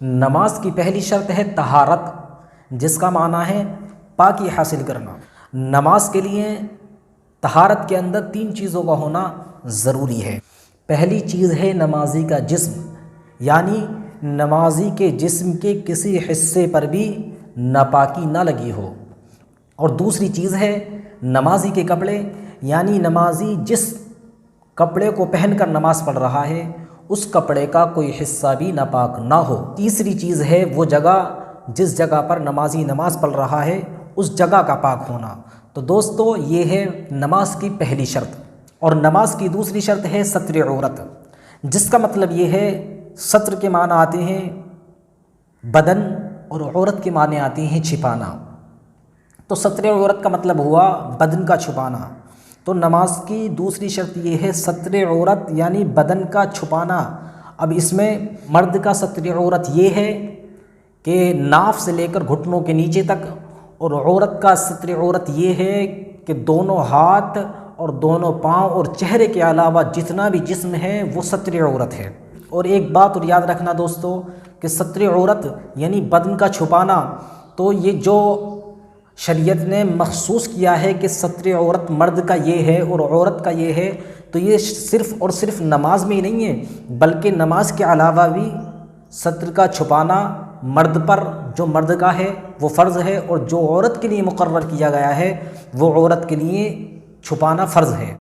نماز کی پہلی شرط ہے طہارت، جس کا معنی ہے پاکی حاصل کرنا۔ نماز کے لیے طہارت کے اندر 3 چیزوں کا ہونا ضروری ہے۔ پہلی چیز ہے نمازی کا جسم، یعنی نمازی کے جسم کے کسی حصے پر بھی ناپاکی نہ لگی ہو۔ اور دوسری چیز ہے نمازی کے کپڑے، یعنی نمازی جس کپڑے کو پہن کر نماز پڑھ رہا ہے اس کپڑے کا کوئی حصہ بھی ناپاک نہ ہو۔ تیسری چیز ہے وہ جگہ جس جگہ پر نمازی نماز پڑھ رہا ہے اس جگہ کا پاک ہونا۔ تو دوستو یہ ہے نماز کی پہلی شرط۔ اور نماز کی دوسری شرط ہے ستر عورت، جس کا مطلب یہ ہے ستر کے معنی آتے ہیں بدن اور عورت کے معنی آتے ہیں چھپانا۔ تو ستر عورت کا مطلب ہوا بدن کا چھپانا۔ تو نماز کی دوسری شرط یہ ہے ستر عورت، یعنی بدن کا چھپانا۔ اب اس میں مرد کا ستر عورت یہ ہے کہ ناف سے لے کر گھٹنوں کے نیچے تک، اور عورت کا ستر عورت یہ ہے کہ دونوں ہاتھ اور دونوں پاؤں اور چہرے کے علاوہ جتنا بھی جسم ہے وہ ستر عورت ہے۔ اور ایک بات اور یاد رکھنا دوستو کہ ستر عورت یعنی بدن کا چھپانا، تو یہ جو شریعت نے مخصوص کیا ہے کہ ستر عورت مرد کا یہ ہے اور عورت کا یہ ہے، تو یہ صرف اور صرف نماز میں ہی نہیں ہے، بلکہ نماز کے علاوہ بھی ستر کا چھپانا مرد پر جو مرد کا ہے وہ فرض ہے، اور جو عورت کے لیے مقرر کیا گیا ہے وہ عورت کے لیے چھپانا فرض ہے۔